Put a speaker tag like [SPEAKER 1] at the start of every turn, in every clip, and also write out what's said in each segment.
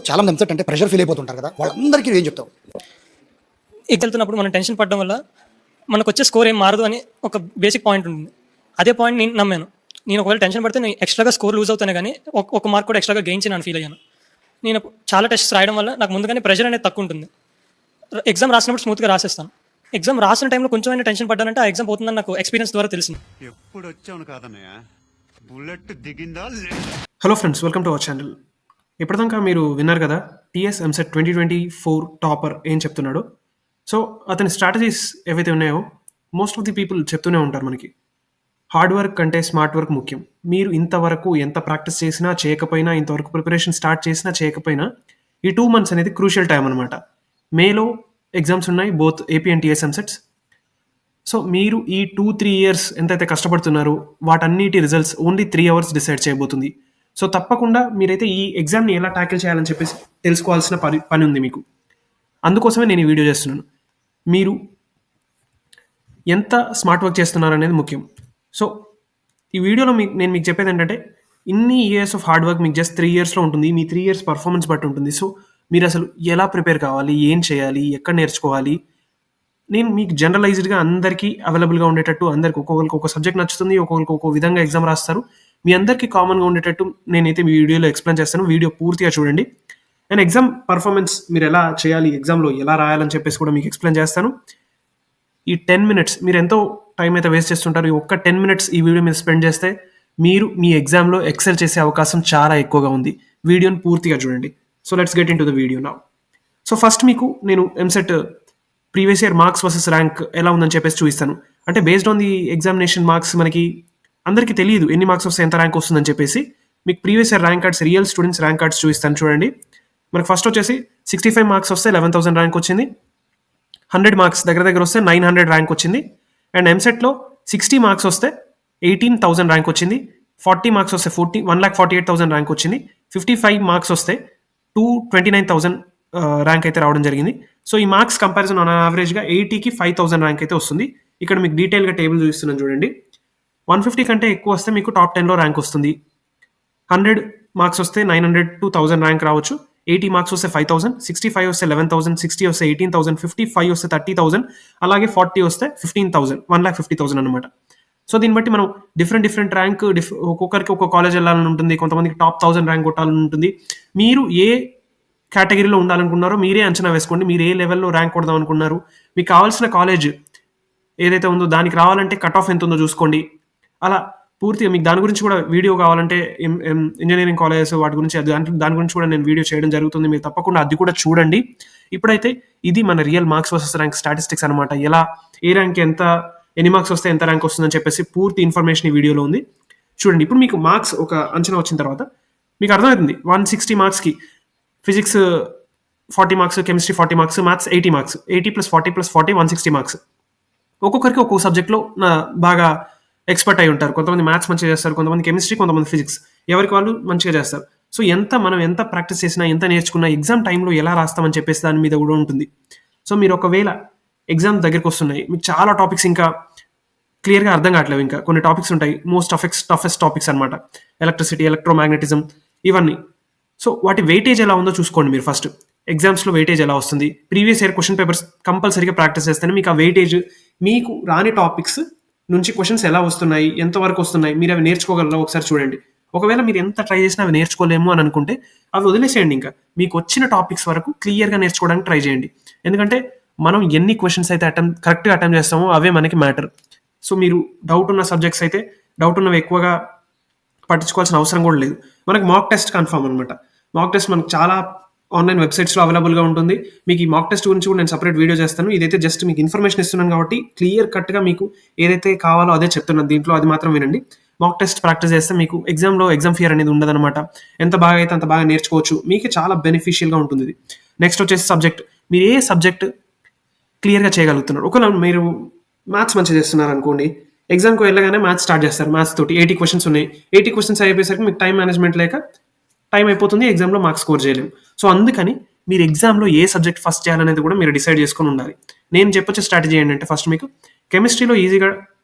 [SPEAKER 1] చాలా మంది ఎంసెట్ అంటే ప్రెషర్ ఫీల్ అయిపోతుంటారు కదా, వాళ్ళందరికీ ఏం చెప్తావు?
[SPEAKER 2] వెళ్తున్నప్పుడు మనం టెన్షన్ పడడం వల్ల మనకు వచ్చే స్కోర్ ఏం మారదు అని ఒక బేసిక్ పాయింట్ ఉంటుంది. అదే పాయింట్ నేను నమ్మాను. నేను ఒకవేళ టెన్షన్ పడితే నేను ఎక్స్ట్రాగా స్కోర్ లూజ్ అవుతానే కానీ ఒక మార్క్ కూడా ఎక్స్ట్రాగా గెయిన్ చేయని ఫీల్ అయ్యాను. నేను చాలా టెస్ట్స్ రాయడం వల్ల నాకు ముందుగానే ప్రెషర్ అనేది తక్కువ ఉంటుంది. ఎగ్జామ్ రాసినప్పుడు స్మూత్గా రాసేస్తాను. ఎగ్జామ్ రాసిన టైంలో కొంచెం అయినా టెన్షన్ పడ్డానంటే ఆ ఎగ్జామ్ పోతుందని నాకు ఎక్స్పీరియన్స్ ద్వారా తెలిసింది.
[SPEAKER 3] ఎప్పుడు వచ్చాను కాదన్నయ్య, బుల్లెట్ దిగిందా?
[SPEAKER 4] Hello friends, welcome to our channel. ఇప్పటిదాకా మీరు విన్నారు కదా టీఎస్ ఎంసెట్ 2024 టాపర్ ఏం చెప్తున్నాడు. సో అతని స్ట్రాటజీస్ ఏవైతే ఉన్నాయో మోస్ట్ ఆఫ్ ది పీపుల్ చెప్తూనే ఉంటారు మనకి. హార్డ్ వర్క్ కంటే స్మార్ట్ వర్క్ ముఖ్యం. మీరు ఇంతవరకు ఎంత ప్రాక్టీస్ చేసినా చేయకపోయినా, ఇంతవరకు ప్రిపరేషన్ స్టార్ట్ చేసినా చేయకపోయినా, ఈ 2 months అనేది క్రూషియల్ టైం అనమాట. మేలో ఎగ్జామ్స్ ఉన్నాయి, both AP and TS EAMCETs. So మీరు ఈ 2-3 years ఎంతైతే కష్టపడుతున్నారో వాటన్నిటి రిజల్ట్స్ ఓన్లీ 3 hours డిసైడ్ చేయబోతుంది. సో తప్పకుండా మీరైతే ఈ ఎగ్జామ్ని ఎలా ట్యాకిల్ చేయాలని చెప్పేసి తెలుసుకోవాల్సిన పని ఉంది మీకు. అందుకోసమే నేను ఈ వీడియో చేస్తున్నాను. మీరు ఎంత స్మార్ట్ వర్క్ చేస్తున్నారు అనేది ముఖ్యం. సో ఈ వీడియోలో నేను మీకు చెప్పేది ఏంటంటే, ఇన్ని ఇయర్స్ ఆఫ్ హార్డ్ వర్క్ మీకు జస్ట్ 3 yearsలో ఉంటుంది. మీ 3 years పర్ఫార్మెన్స్ బట్టి ఉంటుంది. సో మీరు అసలు ఎలా ప్రిపేర్ కావాలి, ఏం చేయాలి, ఎక్కడ నేర్చుకోవాలి, నేను మీకు జనరలైజ్డ్గా అందరికీ అవైలబుల్గా ఉండేటట్టు, అందరికి ఒక్కొక్కరికి ఒక సబ్జెక్ట్ నచ్చుతుంది, ఒక్కొక్కరికి ఒక్కొక్క విధంగా ఎగ్జామ్ రాస్తారు, మీ అందరికీ కామన్గా ఉండేటట్టు నేనైతే మీ వీడియోలో ఎక్స్ప్లెయిన్ చేస్తాను. వీడియో పూర్తిగా చూడండి. అండ్ ఎగ్జామ్ పర్ఫార్మెన్స్ మీరు ఎలా చేయాలి, ఎగ్జామ్లో ఎలా రాయాలని చెప్పేసి కూడా మీకు ఎక్స్ప్లెయిన్ చేస్తాను. ఈ 10 minutes మీరు ఎంతో టైం అయితే వేస్ట్ చేస్తుంటారు, ఈ ఒక్క 10 minutes ఈ వీడియో మీద స్పెండ్ చేస్తే మీరు మీ ఎగ్జామ్లో ఎక్సెల్ చేసే అవకాశం చాలా ఎక్కువగా ఉంది. వీడియోని పూర్తిగా చూడండి. So let's get in to the video now. So first మీకు నేను EAMCET previous year marks versus rank ఎలా ఉందని చెప్పేసి చూపిస్తాను. అంటే based on the examination marks మనకి అందరికీ తెలియదు ఎన్ని మార్క్స్ వస్తే ఎంత ర్యాంక్ వస్తుందని చెప్పేసి. మీకు previous year rank cards, real students rank cards చూపిస్తాను చూడండి. మనకు ఫస్ట్ వచ్చేసి 65 marks వస్తే 11,000 ర్యాంక్ వచ్చింది. 100 marks దగ్గర వస్తే 900 ర్యాంక్ వచ్చింది. అండ్ ఎంసెట్లో 60 marks వస్తే 18,000 ర్యాంక్ వచ్చింది. 40 marks వస్తే 1,48,000 ర్యాంక్ వచ్చింది. 55 marks వస్తే 229,000 ర్యాంక్ అయితే రావడం జరిగింది. సో ఈ మార్క్స్ కంపారిజన్ ఆన్ యావరేజ్గా 80కి 5,000 ర్యాంక్ అయితే వస్తుంది. ఇక్కడ మీకు డీటెయిల్గా టేబుల్ చూపిస్తున్నాను చూడండి. 150 కంటే ఎక్కువ వస్తే మీకు టాప్ 10లో ర్యాంక్ వస్తుంది. 100 marks వస్తే 900 to 1,000 ర్యాంక్ రావచ్చు. 80 marks వస్తే 5,000, 65 వస్తే 11,000, 60 వస్తే 18,000, 55 వస్తే 30,000, అలాగే 40 వస్తే 15,000, 1,50,000 అనమాట. సో దీన్ని బట్టి మనం డిఫరెంట్ ర్యాంక్ ఒక్కొక్కరికి ఒక్కొక్క కాలేజ్ వెళ్ళాలని ఉంటుంది, కొంతమందికి టాప్ 1,000 ర్యాంక్ కొట్టాలని ఉంటుంది. మీరు ఏ కేటగిరీలో ఉండాలనుకున్నారో మీరే అంచనా వేసుకోండి. మీరు ఏ లెవెల్లో ర్యాంక్ కొడదాం అనుకున్నారు, మీకు కావాల్సిన కాలేజ్ ఏదైతే ఉందో దానికి రావాలంటే కట్ ఆఫ్ ఎంత ఉందో చూసుకోండి. అలా పూర్తిగా మీకు దాని గురించి కూడా వీడియో కావాలంటే ఇంజనీరింగ్ కాలేజెస్ వాటి గురించి దాని గురించి కూడా నేను వీడియో చేయడం జరుగుతుంది. మీరు తప్పకుండా అది కూడా చూడండి. ఇప్పుడైతే ఇది మన real marks versus rank statistics అనమాట. ఎలా ఏ ర్యాంక్ ఎన్ని మార్క్స్ వస్తే ఎంత ర్యాంక్ వస్తుందని చెప్పేసి పూర్తి ఇన్ఫర్మేషన్ ఈ వీడియోలో ఉంది చూడండి. ఇప్పుడు మీకు మార్క్స్ ఒక అంచనా వచ్చిన తర్వాత మీకు అర్థమవుతుంది. 160 marksకి physics 40 marks, chemistry 40 marks, maths 80 marks, 80 + 40 + 40 160 marks. ఒక్కొక్కరికి ఒక్కొక్క సబ్జెక్ట్లో బాగా ఎక్స్పర్ట్ అయి ఉంటారు. కొంతమంది మ్యాథ్స్ మంచిగా చేస్తారు, కొంతమంది కెమిస్ట్రీ, కొంతమంది ఫిజిక్స్, ఎవరికి వాళ్ళు మంచిగా చేస్తారు. సో మనం ఎంత ప్రాక్టీస్ చేసినా, ఎంత నేర్చుకున్నా ఎగ్జామ్ టైంలో ఎలా రాస్తామని చెప్పేసి దాని మీద కూడా ఉంటుంది. సో మీరు ఒకవేళ ఎగ్జామ్ దగ్గరికి వస్తున్నాయి, మీకు చాలా టాపిక్స్ ఇంకా క్లియర్గా అర్థం కావట్లేవు, ఇంకా కొన్ని టాపిక్స్ ఉంటాయి మోస్ట్ టఫెస్ట్ టాపిక్స్ అనమాట, ఎలక్ట్రిసిటీ, ఎలక్ట్రోమాగ్నెటిజం, ఇవన్నీ. సో వాటి వెయిటేజ్ ఎలా ఉందో చూసుకోండి మీరు ఫస్ట్. ఎగ్జామ్స్లో వెయిటేజ్ ఎలా వస్తుంది, ప్రీవియస్ ఇయర్ క్వశ్చన్ పేపర్స్ కంపల్సరీగా ప్రాక్టీస్ చేస్తేనే మీకు ఆ వెయిటేజ్, మీకు రాని టాపిక్స్ నుంచి క్వశ్చన్స్ ఎలా వస్తున్నాయి, ఎంతవరకు వస్తున్నాయి, మీరు అవి నేర్చుకోగలరా ఒకసారి చూడండి. ఒకవేళ మీరు ఎంత ట్రై చేసినా అవి నేర్చుకోలేము అని అనుకుంటే అవి వదిలేసేయండి. ఇంకా మీకు వచ్చిన టాపిక్స్ వరకు క్లియర్గా నేర్చుకోవడానికి ట్రై చేయండి. ఎందుకంటే మనం ఎన్ని క్వశ్చన్స్ అయితే కరెక్ట్గా అటెంప్ట్ చేస్తామో అవే మనకి మ్యాటర్. సో మీరు డౌట్ ఉన్న సబ్జెక్ట్స్ అయితే డౌట్ ఉన్నవి ఎక్కువగా పట్టించుకోవాల్సిన అవసరం కూడా లేదు. మనకు మాక్ టెస్ట్ కన్ఫర్మ్ అనమాట. మాక్ టెస్ట్ మనకు చాలా ఆన్లైన్ వెబ్సైట్స్లో అవైలబుల్గా ఉంటుంది. మీకు ఈ మాక్ టెస్ట్ గురించి కూడా నేను సపరేట్ వీడియో చేస్తాను. ఇదైతే జస్ట్ మీకు ఇన్ఫర్మేషన్ ఇస్తున్నాను కాబట్టి క్లియర్ కట్గా మీకు ఏదైతే కావాలో అదే చెప్తున్నాను దీంట్లో, అది మాత్రం వినండి. మాక్ టెస్ట్ ప్రాక్టీస్ చేస్తే మీకు ఎగ్జామ్ ఫియర్ అనేది ఉండదన్నమాట. ఎంత బాగా అయితే అంత బాగా నేర్చుకోవచ్చు, మీకు చాలా బెనిఫిషియల్గా ఉంటుంది ఇది. నెక్స్ట్ వచ్చేసి సబ్జెక్ట్. మీరు ఏ సబ్జెక్ట్ క్లియర్గా చేయగలుగుతున్నారు. ఒకవేళ మీరు మ్యాథ్స్ మంచిగా చేస్తున్నారు అనుకోండి, ఎగ్జామ్కి వెళ్ళగానే మ్యాథ్స్ స్టార్ట్ చేస్తారు. మ్యాథ్స్ తోటి 80 questions ఉన్నాయి. 80 questions అయిపోయేసరికి మీకు టైం మేనేజ్మెంట్ లేక టైం అయిపోతుంది, ఎగ్జామ్లో మార్క్స్ స్కోర్ చేయలేము. సో అందుకని మీరు ఎగ్జామ్లో ఏ సబ్జెక్ట్ ఫస్ట్ చేయాలనేది కూడా మీరు డిసైడ్ చేసుకొని ఉండాలి. నేను చెప్పొచ్చే స్ట్రాటజీ ఏంటంటే, ఫస్ట్ మీకు కెమిస్ట్రీలో ఈజీగా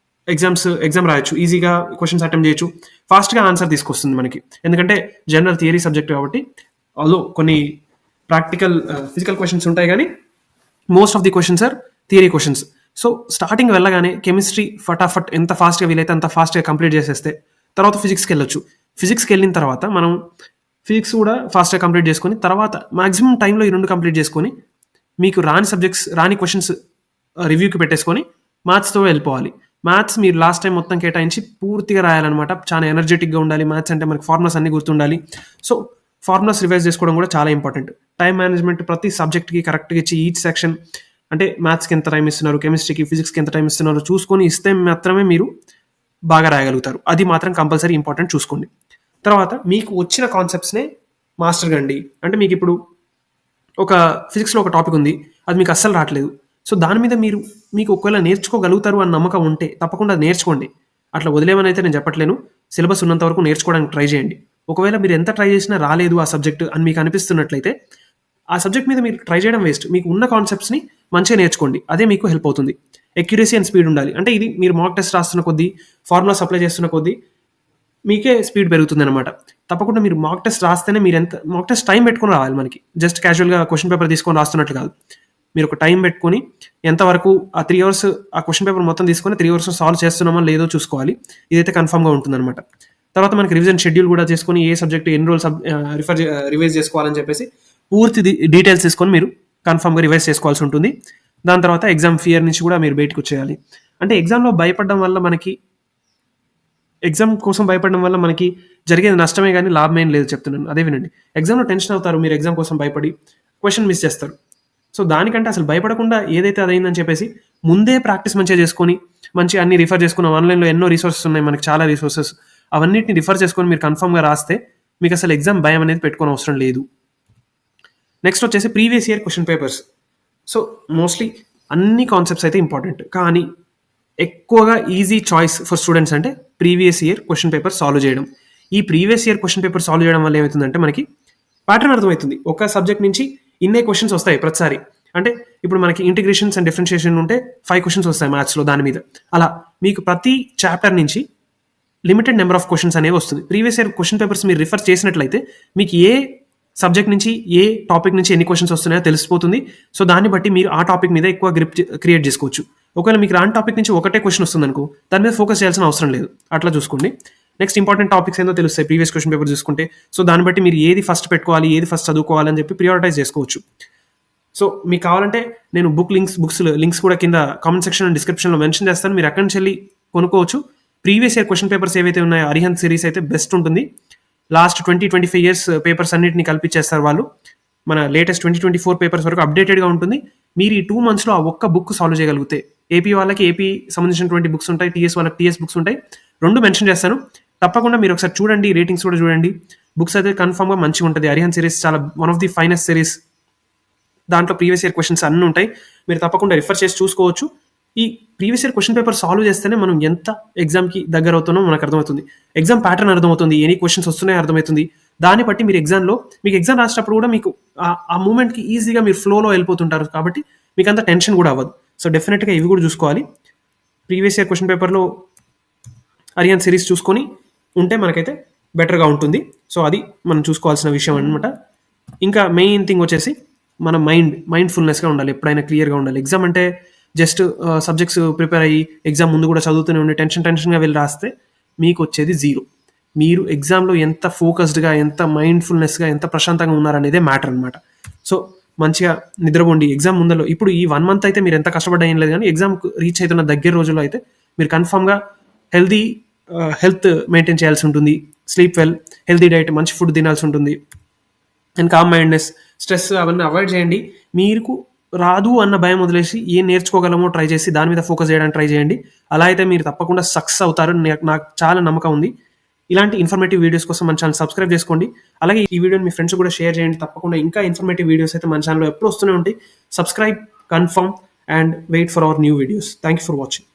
[SPEAKER 4] ఎగ్జామ్ రాయొచ్చు, ఈజీగా క్వశ్చన్స్ అటెంప్ట్ చేయొచ్చు, ఫాస్ట్గా ఆన్సర్ తీసుకొస్తుంది మనకి. ఎందుకంటే జనరల్ థియరీ సబ్జెక్ట్ కాబట్టి, ఆల్దో కొన్ని ప్రాక్టికల్ ఫిజికల్ క్వశ్చన్స్ ఉంటాయి, కానీ most of the questions are theory questions. So starting వెళ్ళగానే కెమిస్ట్రీ ఫటాఫట్ ఎంత ఫాస్ట్గా వీలైతే అంత ఫాస్ట్గా కంప్లీట్ చేసేస్తే తర్వాత ఫిజిక్స్కి వెళ్ళొచ్చు. ఫిజిక్స్కి వెళ్ళిన తర్వాత మనం ఫిజిక్స్ కూడా ఫాస్ట్గా కంప్లీట్ చేసుకొని తర్వాత మ్యాక్సిమం టైంలో ఈ 2 కంప్లీట్ చేసుకొని మీకు రాని క్వశ్చన్స్ రివ్యూకి పెట్టేసుకొని మ్యాథ్స్తో వెళ్ళిపోవాలి. మ్యాథ్స్ మీరు లాస్ట్ టైం మొత్తం కేటాయించి పూర్తిగా రాయాలన్నమాట. చాలా ఎనర్జెటిక్గా ఉండాలి. మ్యాథ్స్ అంటే మనకి ఫార్ములాస్ అన్ని గుర్తుండాలి. సో ఫార్ములాస్ రివైజ్ చేసుకోవడం కూడా చాలా ఇంపార్టెంట్. టైం మేనేజ్మెంట్ ప్రతి సబ్జెక్ట్కి కరెక్ట్గా ఇచ్చి ఈచ్ సెక్షన్ అంటే మ్యాథ్స్కి ఎంత టైం ఇస్తున్నారు, కెమిస్ట్రీకి, ఫిజిక్స్కి ఎంత టైం ఇస్తున్నారు చూసుకొని ఇస్తే మాత్రమే మీరు బాగా రాయగలుగుతారు. అది మాత్రం కంపల్సరీ ఇంపార్టెంట్ చూసుకోండి. తర్వాత మీకు వచ్చిన కాన్సెప్ట్స్నే మాస్టర్ కండి. అంటే మీకు ఇప్పుడు ఒక ఫిజిక్స్లో ఒక టాపిక్ ఉంది, అది మీకు అస్సలు రావట్లేదు. సో దాని మీద మీకు ఒకవేళ నేర్చుకోగలుగుతారు అని నమ్మకం ఉంటే తప్పకుండా నేర్చుకోండి. అట్లా వదిలేమని అయితే నేను చెప్పట్లేను. సిలబస్ ఉన్నంత వరకు నేర్చుకోవడానికి ట్రై చేయండి. ఒకవేళ మీరు ఎంత ట్రై చేసినా రాలేదు ఆ సబ్జెక్ట్ అని మీకు అనిపిస్తున్నట్లయితే ఆ సబ్జెక్ట్ మీద మీరు ట్రై చేయడం వేస్ట్. మీకు ఉన్న కాన్సెప్ట్స్ని మంచిగా నేర్చుకోండి. అదే మీకు హెల్ప్ అవుతుంది. ఎక్యురసీ అండ్ స్పీడ్ ఉండాలి. అంటే ఇది మీరు మాక్ టెస్ట్ రాస్తున్న కొద్దీ, ఫార్ములాస్ అప్లై చేస్తున్న కొద్దీ మీకే స్పీడ్ పెరుగుతుంది అనమాట. తప్పకుండా మీరు మాక్ టెస్ట్ రాస్తేనే మీరు మాక్ టెస్ట్ టైం పెట్టుకొని రావాలి. మనకి జస్ట్ క్యాజువల్గా క్వశ్చన్ పేపర్ తీసుకొని రాస్తున్నట్లు కాదు. మీరు ఒక టైం పెట్టుకొని ఎంతవరకు ఆ 3 hours ఆ క్వశ్చన్ పేపర్ మొత్తం తీసుకొని 3 hours సాల్వ్ చేస్తున్నామో లేదో చూసుకోవాలి. ఇదైతే కన్ఫర్మ్గా ఉంటుందన్నమాట. తర్వాత మనకి రివిజన్ షెడ్యూల్ కూడా చేసుకొని ఏ సబ్జెక్ట్ ఎన్ని రోజులు రివైజ్ చేసుకోవాలని చెప్పేసి పూర్తి డీటెయిల్స్ తీసుకొని మీరు కన్ఫర్మ్గా రివైజ్ చేసుకోవాల్సి ఉంటుంది. దాని తర్వాత ఎగ్జామ్ ఫియర్ నుంచి కూడా మీరు బయటకు వచ్చేయాలి. అంటే ఎగ్జామ్ కోసం భయపడడం వల్ల మనకి జరిగేది నష్టమే కానీ లాభమేం లేదు చెప్తున్నాను. అదే వినండి. ఎగ్జామ్లో టెన్షన్ అవుతారు, మీరు ఎగ్జామ్ కోసం భయపడి క్వశ్చన్ మిస్ చేస్తారు. సో దానికంటే అసలు భయపడకుండా ఏదైతే అదైందని చెప్పేసి ముందే ప్రాక్టీస్ మంచిగా చేసుకొని మంచిగా అన్ని రిఫర్ చేసుకున్నాం. ఆన్లైన్లో ఎన్నో రిసోర్సెస్ ఉన్నాయి, మనకి చాలా రిసోర్సెస్. అవన్నిటిని రిఫర్ చేసుకొని మీరు కన్ఫర్మ్గా రాస్తే మీకు అసలు ఎగ్జామ్ భయం అనేది పెట్టుకోని అవసరం లేదు. నెక్స్ట్ వచ్చేసి previous year question papers. So mostly అన్ని కాన్సెప్ట్స్ అయితే ఇంపార్టెంట్, కానీ ఎక్కువగా ఈజీ చాయిస్ ఫర్ స్టూడెంట్స్ అంటే previous year question paper solve చేయడం. ఈ previous year question paper solve చేయడం వల్ల ఏమవుతుందంటే మనకి ప్యాటర్న్ అర్థమవుతుంది. ఒక సబ్జెక్ట్ నుంచి ఇన్నే క్వశ్చన్స్ వస్తాయి ప్రతిసారి. అంటే ఇప్పుడు మనకి ఇంటిగ్రేషన్స్ అండ్ డిఫరెన్షియేషన్ ఉంటే 5 questions వస్తాయి మ్యాథ్స్లో దాని మీద. అలా మీకు ప్రతి చాప్టర్ నుంచి లిమిటెడ్ నెంబర్ ఆఫ్ క్వశ్చన్స్ అనేవి వస్తుంది. ప్రీవియస్ ఇయర్ క్వశ్చన్ పేపర్స్ మీరు రిఫర్ చేసినట్లయితే మీకు ఏ సబ్జెక్ట్ నుంచి ఏ టాపిక్ నుంచి ఎన్ని క్వశ్చన్స్ వస్తున్నాయో తెలిసిపోతుంది. సో దాన్ని బట్టి మీరు ఆ టాపిక్ మీద ఎక్కువ గ్రిప్ క్రియేట్ చేసుకోవచ్చు. ఒకవేళ మీకు రాని టాపిక్ నుంచి ఒకటే క్వశ్చన్ వస్తుంది అనుకో, దాని మీద ఫోకస్ చేయాల్సిన అవసరం లేదు. అట్లా చూసుకోండి. నెక్స్ట్ ఇంపార్టెంట్ టాపిక్స్ ఏందో తెలుస్తాయి ప్రీవియస్ క్వశ్చన్ పేపర్ చూసుకుంటే. సో దాన్ని బట్టి మీరు ఏది ఫస్ట్ పెట్టుకోవాలి, ఏది ఫస్ట్ చదువుకోవాలని చెప్పి ప్రియారిటైజ్ చేసుకోవచ్చు. సో మీకు కావాలంటే నేను బుక్స్ లింక్స్ కూడా కింద కామెంట్ సెక్షన్ అండ్ డిస్క్రిప్షన్లో మెన్షన్ చేస్తాను. మీరు అక్కడి నుంచి వెళ్ళి కొనుక్కోవచ్చు. ప్రీవియస్ ఇయర్ క్వశ్చన్ పేపర్స్ ఏవైతే ఉన్నాయో అరిహంత్ సిరీస్ అయితే బెస్ట్ ఉంటుంది. లాస్ట్ 20-25 years పేపర్స్ అన్నింటినీ కల్పించేస్తారు వాళ్ళు. మన లేటెస్ట్ 2024 పేపర్స్ వరకు అప్డేటెడ్గా ఉంటుంది. మీరు ఈ 2 monthsలో ఆ ఒక్క బుక్ సాల్వ్ చేయగలిగితే, ఏపీ వాళ్ళకి ఏపీ సంబంధించినటువంటి బుక్స్ ఉంటాయి, టీఎస్ వాళ్ళకి టీఎస్ బుక్స్ ఉంటాయి. 2 మెన్షన్ చేస్తాను. తప్పకుండా మీరు ఒకసారి చూడండి, రేటింగ్స్ కూడా చూడండి. బుక్స్ అయితే కన్ఫర్మ్గా మంచిగా ఉంటుంది. అరిహంత్ సిరీస్ చాలా one of the finest series. దాంట్లో ప్రీవియస్ ఇయర్ క్వశ్చన్స్ అన్నీ ఉంటాయి. మీరు తప్పకుండా రిఫర్ చేసి చూసుకోవచ్చు. ఈ previous year question paper solve చేస్తేనే మనం ఎంత ఎగ్జామ్కి దగ్గర అవుతున్నామో మనకు అర్థమవుతుంది. ఎగ్జామ్ ప్యాటర్న్ అర్థమవుతుంది, ఎన్ని క్వశ్చన్స్ వస్తున్నాయో అర్థమవుతుంది. దాన్ని బట్టి మీరు మీకు ఎగ్జామ్ రాసేటప్పుడు కూడా మీకు ఆ మూమెంట్కి ఈజీగా మీరు ఫ్లోలో వెళ్ళిపోతుంటారు. కాబట్టి మీకు అంత టెన్షన్ కూడా అవ్వదు. సో డెఫినెట్గా ఇవి కూడా చూసుకోవాలి. ప్రీవియస్ ఇయర్ క్వశ్చన్ పేపర్లో అరిహంత్ సిరీస్ చూసుకొని ఉంటే మనకైతే బెటర్గా ఉంటుంది. సో అది మనం చూసుకోవాల్సిన విషయం అనమాట. ఇంకా మెయిన్ థింగ్ వచ్చేసి మన మైండ్ఫుల్నెస్గా ఉండాలి. ఎప్పుడైనా క్లియర్గా ఉండాలి. ఎగ్జామ్ అంటే జస్ట్ సబ్జెక్ట్స్ ప్రిపేర్ అయ్యి ఎగ్జామ్ ముందు కూడా చదువుతూనే ఉండి టెన్షన్గా వెళ్ళి రాస్తే మీకు వచ్చేది 0. మీరు ఎగ్జామ్లో ఎంత ఫోకస్డ్గా, ఎంత మైండ్ఫుల్నెస్గా, ఎంత ప్రశాంతంగా ఉన్నారనేదే మ్యాటర్ అనమాట. సో మంచిగా నిద్రపోండి ఎగ్జామ్ ముందలో. ఇప్పుడు ఈ 1 month అయితే మీరు ఎంత కష్టపడ్డా ఏం లేదు, కానీ ఎగ్జామ్ రీచ్ అవుతున్న దగ్గర రోజుల్లో అయితే మీరు కన్ఫామ్గా హెల్త్ మెయింటైన్ చేయాల్సి ఉంటుంది. స్లీప్ వెల్, హెల్తీ డైట్, మంచి ఫుడ్ తినాల్సి ఉంటుంది. అండ్ కామ్ మైండ్నెస్, స్ట్రెస్ అవన్నీ అవాయిడ్ చేయండి. మీకు రాదు అన్న భయం వదిలేసి ఏం నేర్చుకోగలమో ట్రై చేసి దాని మీద ఫోకస్ చేయడానికి ట్రై చేయండి. అలా అయితే మీరు తప్పకుండా సక్సెస్ అవుతారు. నాకు చాలా నమ్మకం ఉంది. ఇలాంటి ఇన్ఫర్మేటివ్ వీడియోస్ కోసం మన ఛానల్ సబ్స్క్రైబ్ చేసుకోండి. అలాగే ఈ వీడియోని మీ ఫ్రెండ్స్ కూడా షేర్ చేయండి. తప్పకుండా ఇంకా ఇన్ఫర్మేటివ్ వీడియోస్ అయితే మన ఛానల్లో ఎప్పుడు వస్తూనే ఉంటాయి. Subscribe, confirm and wait for our new videos. Thank you for watching.